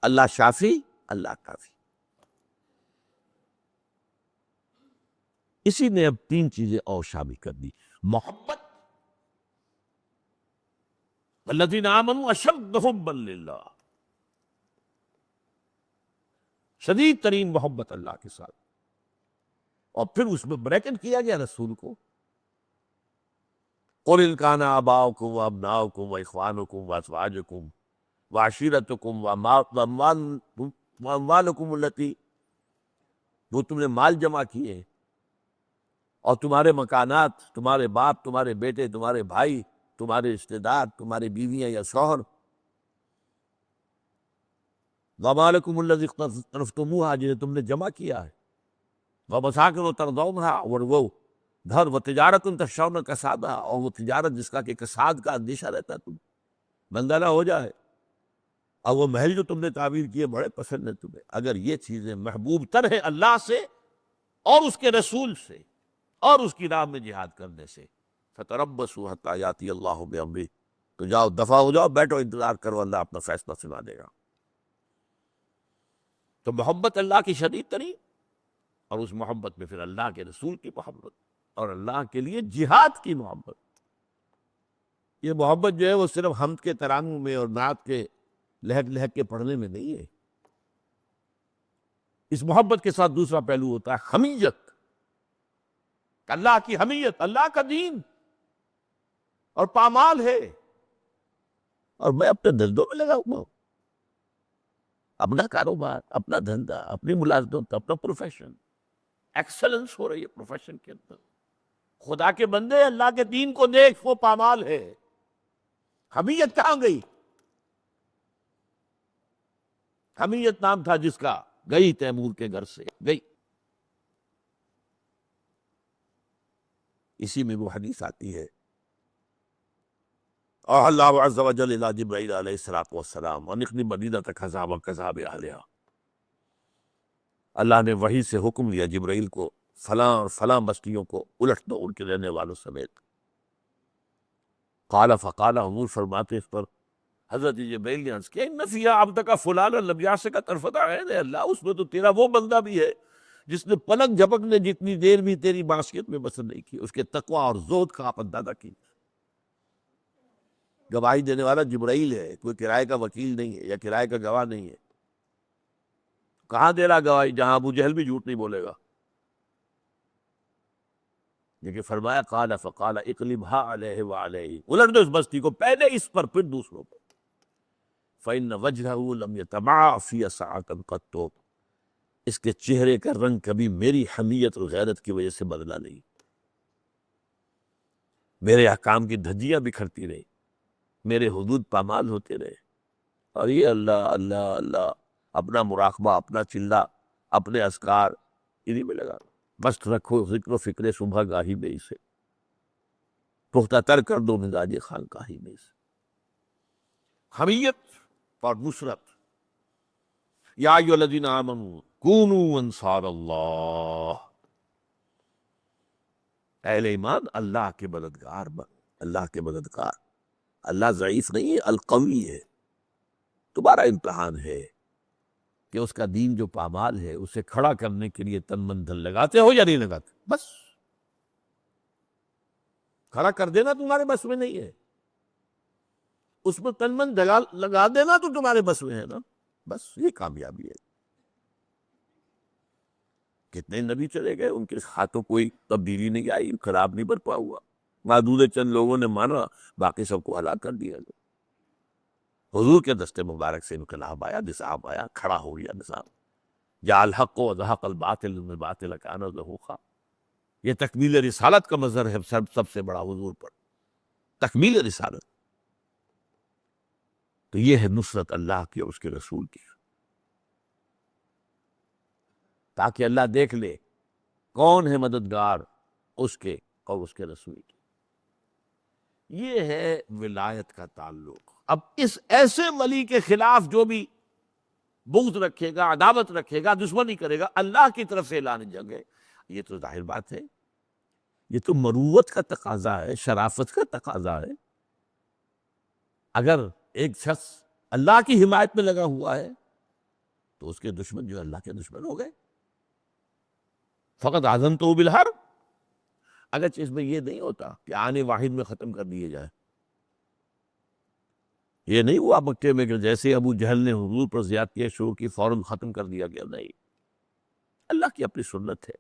اللہ شافی، اللہ کافی. اسی نے اب 3 چیزیں اور شامل کر دی: محبت، والذین آمنوا اشد حبا للہ، شدید ترین محبت اللہ کے ساتھ. اور پھر اس میں بریکٹ کیا گیا رسول کو: قل ان کان آباؤکم وابناؤکم واخوانکم وازواجکم وعشیرتکم واموالکم التی، وہ تم نے مال جمع کیے اور تمہارے مکانات، تمہارے باپ، تمہارے بیٹے، تمہارے بھائی، تمہارے رشتے دار، تمہاری بیویاں یا شوہر، واموالکم التی اقترفتموها، جنہیں تم نے جمع کیا ہے، ومساکن ترضونها، اور وہ گھر، وتجارت تخشون کسادها، اور وہ تجارت جس کا کہ کساد کا اندیشہ رہتا ہے تم بندہ نہ ہو جائے، اور وہ محل جو تم نے تعمیر کیے بڑے پسند ہیں تمہیں. اگر یہ چیزیں محبوب تر ہیں اللہ سے اور اس کے رسول سے اور اس کی راہ میں جہاد کرنے سے، فتربصوا حتی یاتی اللہ بامرہ، تو جاؤ دفع ہو جاؤ، بیٹھو انتظار کرو، اللہ اپنا فیصلہ سنا دے گا. تو محبت اللہ کی شدید ترین، اور اس محبت میں پھر اللہ کے رسول کی محبت اور اللہ کے لیے جہاد کی محبت. یہ محبت جو ہے وہ صرف حمد کے ترانوں میں اور نعت کے لہک لہک کے پڑھنے میں نہیں ہے. اس محبت کے ساتھ دوسرا پہلو ہوتا ہے حمیت، اللہ کی حمیت، اللہ کا دین اور پامال ہے، اور میں اپنے دھندوں میں لگا ہوا ہوں، اپنا کاروبار، اپنا دھندا، اپنی ملازمت، اپنا پروفیشن، ایکسلنس ہو رہی ہے پروفیشن کے اندر. خدا کے بندے اللہ کے دین کو دیکھ، وہ پامال ہے. حمیت کہاں گئی؟ حمیت نام تھا جس کا، گئی تیمور کے گھر سے گئی. اسی میں وہ حدیث آتی ہے: اور اللہ عز و جل الی جبرائیل علیہ السلام ان اقلب مدینۃ کذا و کذا باہلھا، اللہ نے وحی سے حکم لیا جبرائیل کو فلاں اور فلاں بستیوں کو الٹ دو ان کے رہنے والوں سمیت. قال فقال، حضور فرماتے اس پر حضرت جبرائیل نے عرض کیا: ان فیہا عبدک فلانا لم یعصک طرفۃ عین، اللہ اس میں تو تیرا وہ بندہ بھی ہے جس نے پلک جھپکنے جتنی دیر بھی تیری معصیت میں بسر نہیں کی. اس کے تقوی اور زہد کا آپ اندازہ کی. گواہی دینے والا جبرائیل ہے، کوئی کرائے کا وکیل نہیں ہے یا کرائے کا گواہ نہیں ہے. کہاں دے رہا گواہی؟ جہاں ابو جہل بھی جھوٹ نہیں بولے گا. لیکن فرمایا قال فقال اقلبها علیہ وعلیہ، الٹ دو اس بستی کو، پہلے اس پر پھر دوسروں پر. فإن وجهه لم يتمع في ساعة قط، اس کے چہرے کا رنگ کبھی میری حمیت اور غیرت کی وجہ سے بدلا نہیں. میرے احکام کی دھجیاں بکھرتی رہی، میرے حدود پامال ہوتے رہے، اور یہ اللہ اللہ اللہ، اپنا مراقبہ، اپنا چلہ، اپنے اذکار انہی میں لگا. بس رکھو ذکر و فکر صبح گاہی میں اسے، پختہ تر کر دو مزاج خانقاہی میں اسے. حمیت اور نصرت. یا ایھا الذین آمنوا کونوا انصار اللہ، اہل ایمان اللہ کے مددگار بن، اللہ کے مددگار. اللہ ضعیف نہیں ہے، القوی ہے. تمہارا امتحان ہے کہ اس کا دین جو پامال ہے اسے کھڑا کرنے کے لیے تن من دھن لگاتے ہو یا نہیں لگاتے. بس کھڑا کر دینا تمہارے بس میں نہیں ہے، اس میں تن من لگا دینا تو تمہارے بس میں ہے نا. بس یہ کامیابی ہے. کتنے نبی چلے گئے، ان کے ہاتھوں کوئی تبدیلی نہیں آئی، خراب نہیں برپا ہوا. معدود چند لوگوں نے مانا، باقی سب کو ہلاک کر دیا. حضور کے دست مبارک سے انقلاب آیا، نظام آیا، کھڑا ہو گیا نظام. جاء الحق وزهق الباطل ان الباطل کان زہوقا. یہ تکمیل رسالت کا مظہر ہے سب سے بڑا حضور پر، تکمیل رسالت. تو یہ ہے نصرت اللہ کی اور اس کے رسول کی، تاکہ اللہ دیکھ لے کون ہے مددگار اس کے اور اس کے رسول کی. یہ ہے ولایت کا تعلق. اب اس ایسے ولی کے خلاف جو بھی بغض رکھے گا، عداوت رکھے گا، دشمنی کرے گا، اللہ کی طرف سے اعلان جنگ ہے. یہ تو ظاہر بات ہے، یہ تو مروت کا تقاضا ہے، شرافت کا تقاضا ہے. اگر ایک شخص اللہ کی حمایت میں لگا ہوا ہے تو اس کے دشمن جو اللہ کے دشمن ہو گئے. فقط آذنتہ بالحرب. اگرچہ اس میں یہ نہیں ہوتا کہ آنے واحد میں ختم کر دیے جائے. یہ نہیں ہوا مکے میں کہ جیسے ابو جہل نے حضور پر زیادتی شروع کی فوراً ختم کر دیا گیا. نہیں، اللہ کی اپنی سنت ہے.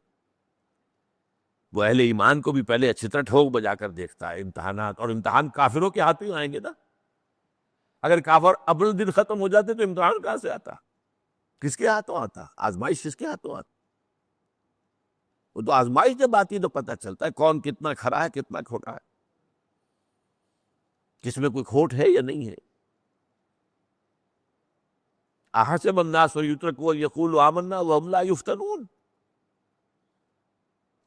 وہ اہل ایمان کو بھی پہلے اچھی طرح ٹھوک بجا کر دیکھتا ہے. امتحانات اور امتحان کافروں کے ہاتھ ہی آئیں گے نا. اگر کافر اول دن ختم ہو جاتے تو امتحان کہاں سے آتا؟ کس کے ہاتھوں آتا؟ آزمائش کس کے ہاتھوں آتا؟ وہ تو آزمائش جب آتی ہے تو پتہ چلتا ہے کون کتنا کھرا ہے کتنا کھوٹا ہے، کس میں کوئی کھوٹ ہے یا نہیں ہے. احسب الناس ان یترکوا ان یقولوا آمنا وهم لا یفتنون.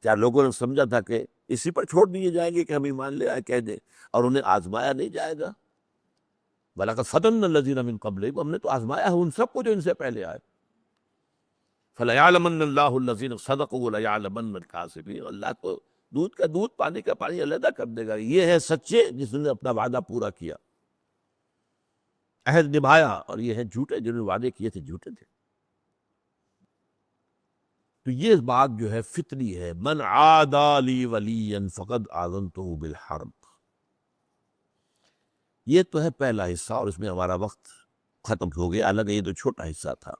کیا لوگوں نے سمجھا تھا کہ اسی پر چھوڑ دیے جائیں گے کہ ہم ایمان لے آئے کہہ دیں، اور انہیں آزمایا نہیں جائے گا؟ وَلَقَدْ فَتَنَّا الَّذِينَ مِن قَبْلِهِمْ. ہم نے تو آزمایا ہے ان سب کو جو ان سے پہلے آئے. فَلَيَعْلَمَنَّ اللَّهُ الَّذِينَ صَدَقُوا وَلَيَعْلَمَنَّ الْكَاذِبِينَ. اللہ تو دودھ کا دودھ پانی کا پانی علیحدہ کر دے گا. یہ ہے سچے جس نے اپنا وعدہ پورا کیا، عہد نبھایا، اور یہ ہے جھوٹے جنہوں نے وعدے کیے تھے جھوٹے تھے. تو یہ بات جو ہے فطری ہے. من عادى لي وليا فقد آذنته بالحرب. یہ تو ہے پہلا حصہ، اور اس میں ہمارا وقت ختم ہو گیا. الگ یہ تو چھوٹا حصہ تھا.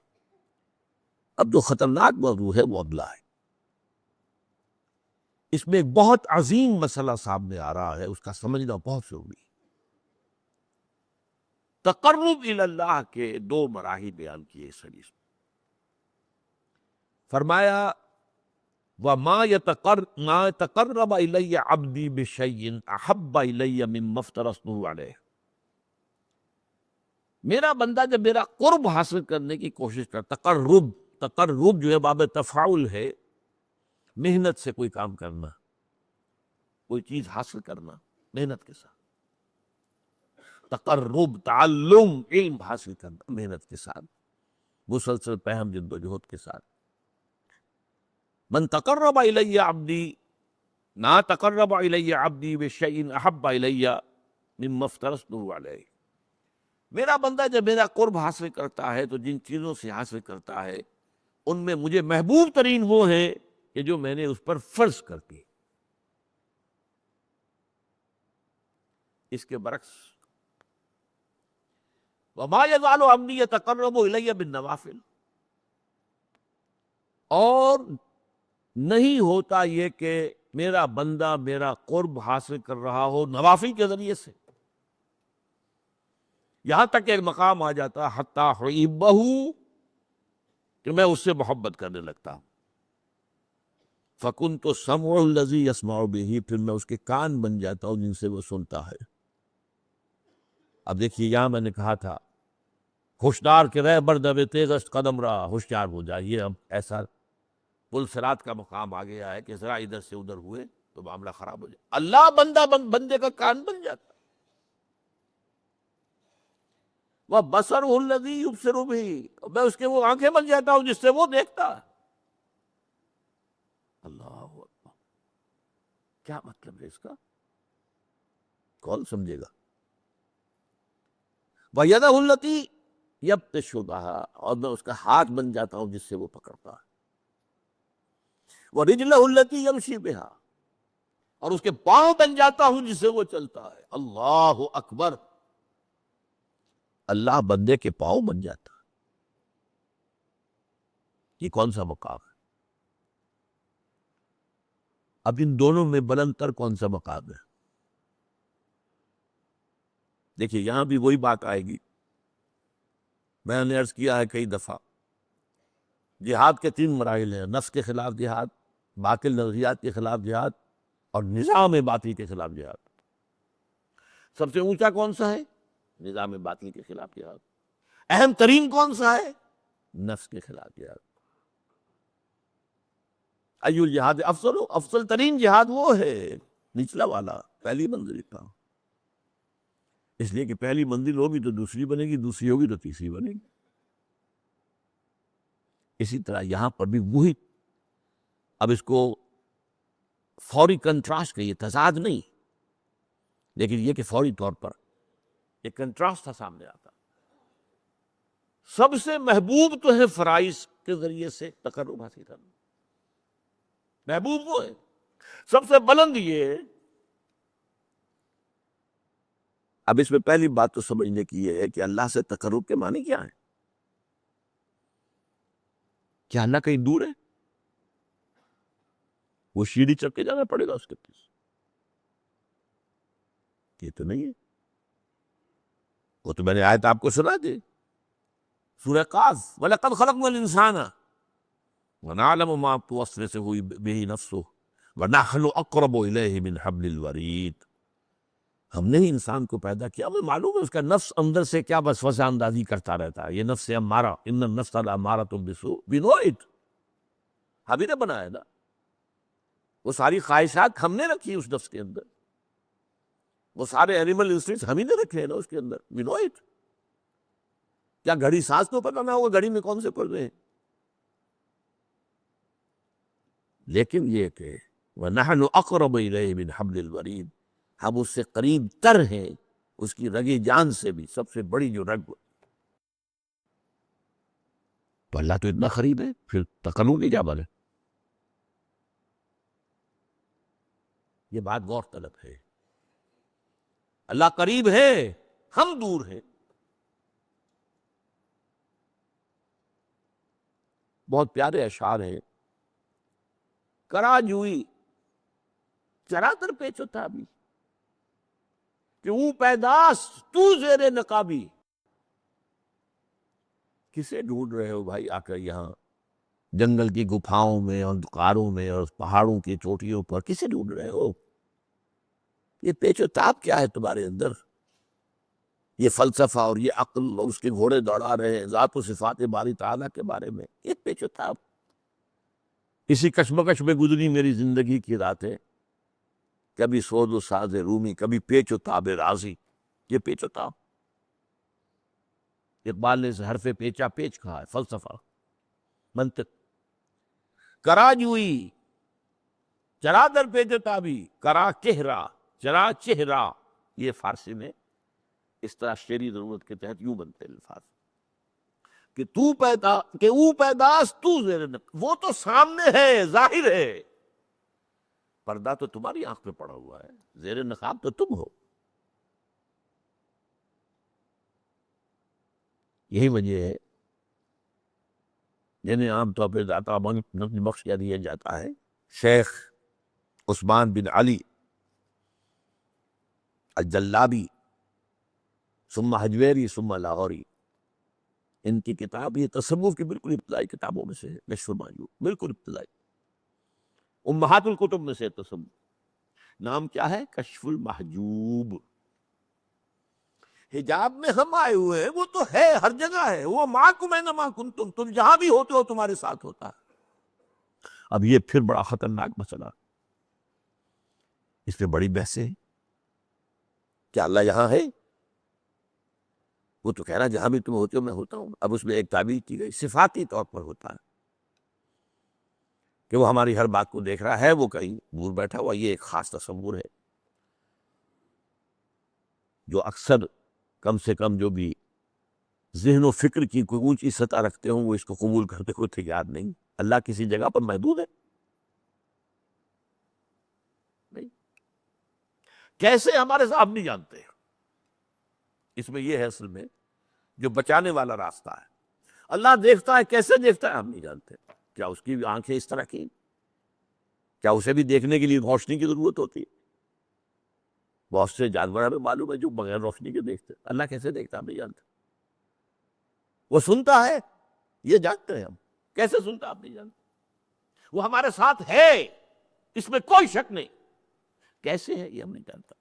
اب جو خطرناک موضوع ہے وہ اگلا ہے. اس میں ایک بہت عظیم مسئلہ سامنے آ رہا ہے، اس کا سمجھنا بہت ضروری ہے. تقرب الی اللہ کے دو مراحل بیان کیے اس حدیث میں. فرمایا ما تقرب الی عبدی بشیء احب الی مما افترضته علیہ. میرا بندہ جب میرا قرب حاصل کرنے کی کوشش کرتا، تقرب جو ہے باب تفاعل ہے، محنت سے کوئی کام کرنا، کوئی چیز حاصل کرنا محنت کے ساتھ. تقرب تعلم علم حاصل کرنا محنت کے ساتھ، مسلسل پہم جد و جہد کے ساتھ. من تقرب الی عبدی ما تقرب الی عبدی بشیء احب الی مما افترضته علیہ. میرا بندہ جب میرا قرب حاصل کرتا ہے تو جن چیزوں سے حاصل کرتا ہے ان میں مجھے محبوب ترین وہ ہیں کہ جو میں نے اس پر فرض کر دی. اس کے برعکس وما یزال عبدی یتقرب الی بالنوافل. اور نہیں ہوتا یہ کہ میرا بندہ میرا قرب حاصل کر رہا ہو نوافل کے ذریعے سے، یہاں تک کہ ایک مقام آ جاتا حتی احبہ، کہ میں اس سے محبت کرنے لگتا ہوں. فَكُنْتُ السَّمْعُ الَّذِي يَسْمَعُ بِهِ. پھر میں اس کے کان بن جاتا ہوں جن سے وہ سنتا ہے. اب دیکھیے یہاں میں نے کہا تھا ہوشیار کے رہ بردب تیزست قدم رہا، ہوشیار ہو جائیے. اب ایسا پل صراط کا مقام آ گیا ہے کہ ذرا ادھر سے ادھر ہوئے تو معاملہ خراب ہو جائے. اللہ بندے کا کان بن جاتا. وہ بصر الذی یبصر بہ، میں اس کے وہ آنکھیں بن جاتا ہوں جس سے وہ دیکھتا ہے. اللہ اکبر، کیا مطلب ہے اس کا؟ کون سمجھے گا؟ وَیَدَهُ الَّتِی یبطش بہا، اور میں اس کا ہاتھ بن جاتا ہوں جس سے وہ پکڑتا ہے. وَرِجْلَهُ الَّتِی یمشی بہا، اور اس کے پاؤں بن جاتا ہوں جس سے وہ چلتا ہے. اللہ اکبر، اللہ بندے کے پاؤں بن جاتا. یہ کون سا مقام ہے؟ اب ان دونوں میں بلند تر کون سا مقام ہے؟ دیکھیے یہاں بھی وہی بات آئے گی میں نے عرض کیا ہے کئی دفعہ، جہاد کے 3 مراحل ہیں: نفس کے خلاف جہاد، باطل نظریات کے خلاف جہاد، اور نظام باطل کے خلاف جہاد۔ سب سے اونچا کون سا ہے؟ نظام باطل کے خلاف جہاد۔ اہم ترین کون سا ہے؟ نفس کے خلاف جہاد۔ ایو الجہاد افضل، افضل ترین جہاد وہ ہے نچلا والا، پہلی منزل کا۔ اس لیے کہ پہلی منزل ہوگی تو دوسری بنے گی، دوسری ہوگی تو تیسری بنے گی۔ اسی طرح یہاں پر بھی وہی، اب اس کو فوری کنٹراسٹ کہیے، تضاد نہیں، لیکن یہ کہ فوری طور پر ایک کنٹراسٹ تھا سامنے آتا۔ سب سے محبوب تو ہے فرائض کے ذریعے سے تقرب حاصل کرنا، محبوب وہ ہے۔ سب سے بلند یہ ہے۔ اب اس میں پہلی بات تو سمجھنے کی یہ ہے کہ اللہ سے تقرب کے معنی کیا ہے؟ کیا اللہ کہیں دور ہے؟ وہ سیڑھی چڑھ کے جانا پڑے گا اس کے پاس؟ یہ تو نہیں ہے۔ وہ تو میں نے آیت آپ کو سنا دی، سورہ قاف، وَلَقَدْ خَلَقْنَا الْإِنسَانَ وَنَعْلَمُ مَا تُوَسْوِسُ بِهِ نَفْسُهُ وَنَحْنُ أَقْرَبُ إِلَيْهِ مِنْ حَبْلِ الْوَرِيدِ۔ ہم نے ہی انسان کو پیدا کیا، ہمیں معلوم ہے اس کا نفس اندر سے کیا وسوسہ اندازی کرتا رہتا ہے۔ یہ نفس امارہ، ان النفس لامارۃ بالسوء، we know it، ہم ہی نے بنایا نا۔ وہ ساری خواہشات ہم نے رکھی اس نفس کے اندر، وہ سارے اینیمل انسٹنکٹس ہم ہی نے رکھے ہیں نا اس کے اندر، we know it۔ کیا گھڑی سانس کو پتہ نہ ہوگا گھڑی میں کون سے پڑ رہے ہیں؟ لیکن یہ کہ وَنَحْنُ أَقْرَبُ إِلَيْهِ مِنْ حَبْلِ الْوَرِيدِ، ہم اس سے قریب تر ہیں اس کی رگِ جان سے بھی، سب سے بڑی جو رگ۔ تو اللہ تو اتنا قریب ہے، پھر تقرب نہیں جا بنے۔ یہ بات غور طلب ہے۔ اللہ قریب ہے، ہم دور ہیں۔ بہت پیارے اشعار ہیں: کرا جوئی چرا در پیچ و تابی، کہ اوں پیداس تو زیر نقابی۔ کسے ڈھونڈ رہے ہو بھائی آ کر یہاں جنگل کی گپھاؤں میں اور غاروں میں اور پہاڑوں کی چوٹیوں پر؟ کسے ڈھونڈ رہے ہو؟ یہ پیچ و تاب کیا ہے تمہارے اندر؟ یہ فلسفہ اور یہ عقل اور اس کے گھوڑے دوڑا رہے ہیں ذات و صفات باری تعالیٰ کے بارے میں، یہ پیچ و تاب۔ اسی کشمکش میں گزری میری زندگی کی راتیں، کبھی سوز و ساز رومی، کبھی پیچ و تاب رازی۔ یہ پیچ و تاب، اقبال نے اس حرف پیچا پیچ کہا ہے، فلسفہ، منطق۔ کرا جوئی چرا در پیچ و تابی، کرا چہرہ چرا چہرہ۔ یہ فارسی میں اس طرح شعری ضرورت کے تحت یوں بنتے ہیں الفاظ کہ تو پیدا، کہ او پیداس تو زیر نقاب، وہ تو سامنے ہے، ظاہر ہے، پردہ تو تمہاری آنکھ پہ پڑا ہوا ہے، زیر نقاب تو تم ہو۔ یہی وجہ ہے جنہیں عام طور پہ داتا نظم بخش کیا دیا جاتا ہے، شیخ عثمان بن علی الجلابی ثم حجویری ثم لاہوری، ان کی کتاب یہ تصوف کی بالکل ابتدائی کتابوں میں سے ہے، کشف المحجوب، بالکل ابتدائی، امہات الکتب میں سے تصوف۔ نام کیا ہے؟ کشف المحجوب۔ حجاب میں ہم آئے ہوئے ہیں، وہ تو ہے، ہر جگہ ہے، وہ معکم اینما کنتم، تم جہاں بھی ہوتے ہو تمہارے ساتھ ہوتا ہے۔ اب یہ پھر بڑا خطرناک مسئلہ، اس پہ بڑی بحثیں ہیں۔ کیا اللہ یہاں ہے؟ وہ تو کہہ رہا جہاں بھی تم ہوتے ہو میں ہوتا ہوں۔ اب اس میں ایک تعبیر کی گئی، صفاتی طور پر ہوتا ہے کہ وہ ہماری ہر بات کو دیکھ رہا ہے، وہ کہیں دور بیٹھا ہوا، یہ ایک خاص تصور ہے جو اکثر کم سے کم جو بھی ذہن و فکر کی کوئی اونچی سطح رکھتے ہوں وہ اس کو قبول کرتے ہوئے تیار نہیں۔ اللہ کسی جگہ پر محدود ہے؟ نہیں۔ کیسے؟ ہمارے صاحب نہیں جانتے۔ اس میں یہ ہے اصل میں جو بچانے والا راستہ ہے۔ اللہ دیکھتا ہے، کیسے دیکھتا ہے ہم نہیں جانتے۔ کیا اس کی آنکھیں اس طرح کی؟ کیا اسے بھی دیکھنے کے لیے روشنی کی ضرورت ہوتی ہے؟ بہت سے جانور ہمیں معلوم ہے جو بغیر روشنی کے دیکھتے ہیں، اللہ کیسے دیکھتا ہم نہیں جانتے۔ وہ سنتا ہے، یہ جانتے ہیں ہم، کیسے سنتا آپ نہیں جانتے، وہ ہمارے ساتھ ہے، اس میں کوئی شک نہیں، کیسے ہے یہ ہم نہیں جانتا۔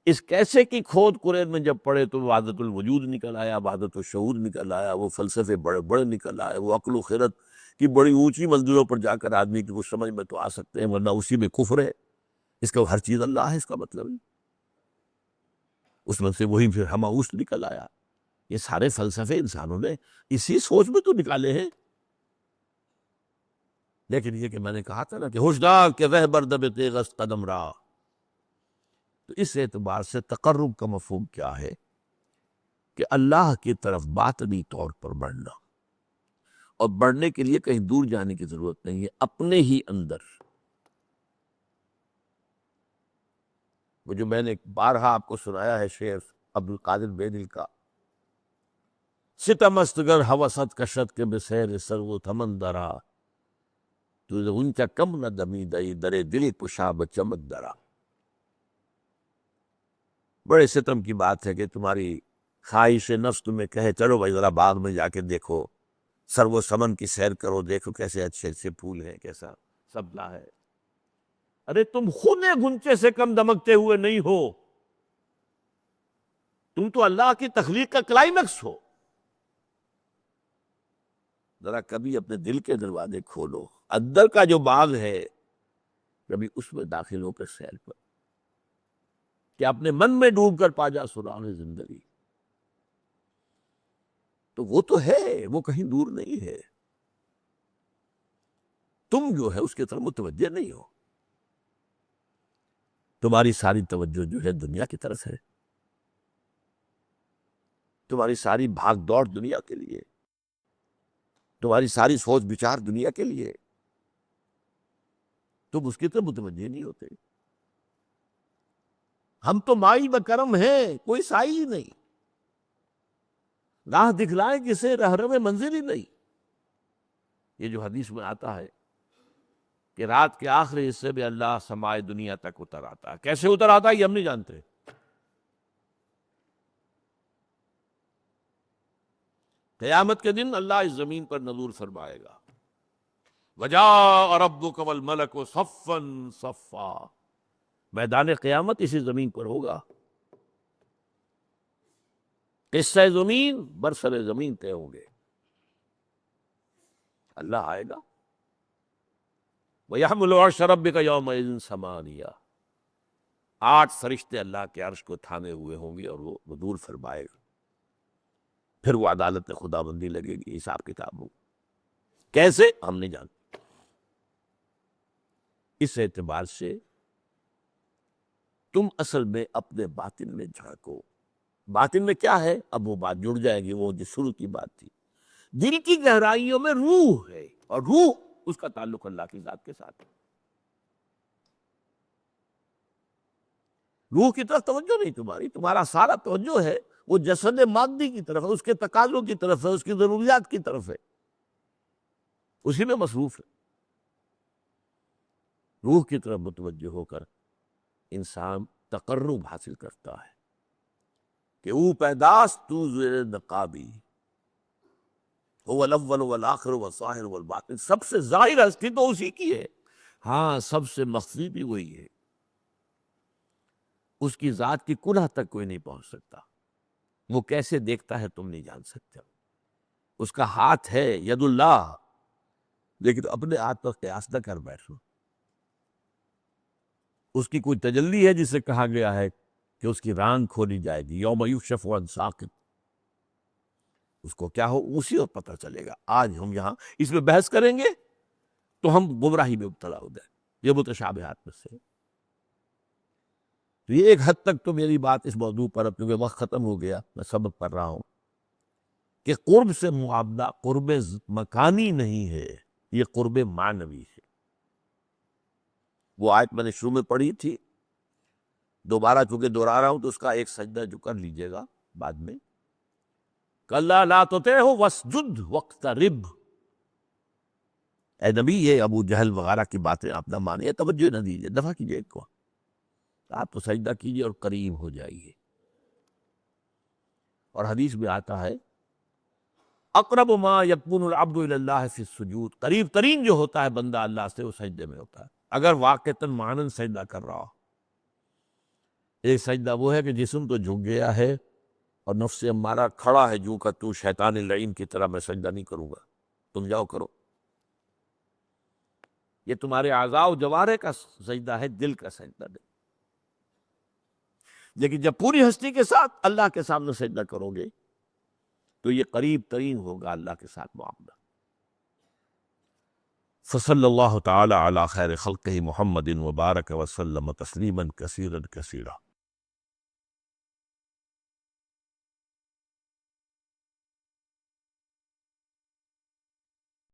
اس کیسے کی کھود قرآن میں جب پڑھے تو وحدت الوجود نکل آیا، وحدت الشعور نکل آیا، وہ فلسفے بڑے بڑے نکل آئے، وہ عقل و خرد کی بڑی اونچی منزلوں پر جا کر آدمی کی کچھ سمجھ میں تو آ سکتے ہیں، ورنہ اسی میں کفر ہے، اس کا ہر چیز اللہ ہے، اس کا مطلب ہے اس میں سے وہی پھر ہماؤس نکل آیا۔ یہ سارے فلسفے انسانوں نے اسی سوچ میں تو نکالے ہیں۔ لیکن یہ کہ میں نے کہا تھا نا کہ ہوشدار کہ وہ بردب تیغست قدم را، تو اس اعتبار سے تقرب کا مفہوم کیا ہے کہ اللہ کی طرف باطنی طور پر بڑھنا، اور بڑھنے کے لیے کہیں دور جانے کی ضرورت نہیں ہے، اپنے ہی اندر۔ وہ جو میں نے بارہا آپ کو سنایا ہے شعر عبد القادر بیدل کا، ستم است گر ہوست کشت کے بسیر سرو تھمن درا، تو ان کا کم نہ دمی دئی درے دل پشاب چمک درا۔ بڑے ستم کی بات ہے کہ تمہاری خواہش نفس تمہیں کہے چلو بھائی ذرا باغ میں جا کے دیکھو، سرو سمن کی سیر کرو، دیکھو کیسے اچھے اچھے پھول ہیں، کیسا سبزہ ہے۔ ارے تم خود گنچے سے کم دمکتے ہوئے نہیں ہو، تم تو اللہ کی تخلیق کا کلائمیکس ہو۔ ذرا کبھی اپنے دل کے دروازے کھولو، اندر کا جو باغ ہے کبھی اس میں داخل ہو کر سیر پر، کہ اپنے من میں ڈوب کر پا جا سراغ زندگی۔ تو وہ تو ہے، وہ کہیں دور نہیں ہے، تم جو ہے اس کی طرف متوجہ نہیں ہو، تمہاری ساری توجہ جو ہے دنیا کی طرف ہے، تمہاری ساری بھاگ دوڑ دنیا کے لیے، تمہاری ساری سوچ بچار دنیا کے لیے، تم اس کی طرف متوجہ نہیں ہوتے۔ ہم تو مائی بکرم ہیں، کوئی سائی ہی نہیں، راہ دکھلائیں کسے رہنم منزل ہی نہیں۔ یہ جو حدیث میں آتا ہے کہ رات کے آخری حصے میں اللہ سمائے دنیا تک اتر آتا ہے، کیسے اتر آتا ہے یہ ہم نہیں جانتے۔ قیامت کے دن اللہ اس زمین پر نزول فرمائے گا، وجاء ربک والملک صفا صفا، میدان قیامت اسی زمین پر ہوگا، قصہ زمین برسر زمین طے ہوں گے، اللہ آئے گا۔ وَيَحْمُلُ عَرْشَ رَبِّكَ يَوْمَئِذٍ ثَمَانِيَةٌ، 8 فرشتے اللہ کے عرش کو تھامے ہوئے ہوں گے اور وہ نزول فرمائے گا، پھر وہ عدالت خدا بندی لگے گی، حساب کتاب ہو، کیسے ہم نہیں جانتے۔ اس اعتبار سے تم اصل میں اپنے باطن میں جھانکو، باطن میں کیا ہے، اب وہ بات جڑ جائے گی، وہ جو شروع کی بات تھی، دل کی گہرائیوں میں روح ہے، اور روح اس کا تعلق اللہ کی ذات کے ساتھ ہے۔ روح کی طرف توجہ نہیں تمہاری، تمہارا سارا توجہ ہے وہ جسد مادی کی طرف ہے، اس کے تقاضوں کی طرف ہے، اس کی ضروریات کی طرف ہے، اسی میں مصروف ہے۔ روح کی طرف متوجہ ہو کر انسان تقرب حاصل کرتا ہے کہ او پیداست تو زیر نقابی، هو الاول والآخر والظاہر والباطن، سب سے ظاہر ہستی تو اسی کی ہے، ہاں سب سے مخفی بھی وہی ہے، اس کی ذات کی کنہ تک کوئی نہیں پہنچ سکتا، وہ کیسے دیکھتا ہے تم نہیں جان سکتے، اس کا ہاتھ ہے ید اللہ، لیکن اپنے ہاتھ پر قیاس نہ کر بیٹھو، اس کی کوئی تجلی ہے جسے کہا گیا ہے کہ اس کی ران کھولی جائے گی، یوم یکشف عن ساق، اس کو کیا ہو اسی وقت پتہ چلے گا۔ آج ہم یہاں اس میں بحث کریں گے تو ہم گمراہی میں مبتلا ہو جائیں، یہ متشابہات میں سے۔ تو یہ ایک حد تک تو میری بات اس موضوع پر، کیونکہ وقت ختم ہو گیا، میں سبق پڑھ رہا ہوں کہ قرب سے معاملہ قرب مکانی نہیں ہے، یہ قرب معنوی ہے۔ وہ آیت میں نے شروع میں پڑھی تھی، دوبارہ چونکہ دہرا رہا ہوں تو اس کا ایک سجدہ جو کر لیجئے گا بعد میں، کَلَّا لَا تُطِعْهُ وَاسْجُدْ وَاقْتَرِبْ، اے نبی یہ ابو جہل وغیرہ کی باتیں آپ نہ مانیے، توجہ نہ دیجیے، دفع کیجیے ایک کو، آپ تو سجدہ کیجیے اور قریب ہو جائیے۔ اور حدیث میں آتا ہے اقرب ما یکون العبد الی اللہ فی السجود، قریب ترین جو ہوتا ہے بندہ اللہ سے وہ سجدے میں ہوتا ہے، اگر واقعتاً معنن سجدہ کر رہا ہو۔ ایک سجدہ وہ ہے کہ جسم تو جھک گیا ہے اور نفس امارہ کھڑا ہے جو کہ تو شیطان لعین کی طرح میں سجدہ نہیں کروں گا، تم جاؤ کرو۔ یہ تمہارے اعضاء و جوارح کا سجدہ ہے، دل کا سجدہ نہیں۔ لیکن جب پوری ہستی کے ساتھ اللہ کے سامنے سجدہ کرو گے تو یہ قریب ترین ہوگا اللہ کے ساتھ معاملہ۔ فصلی اللہ تعالی علی خیر خلقہ محمد وبارک وسلم تسلیما کثیرا کثیرا۔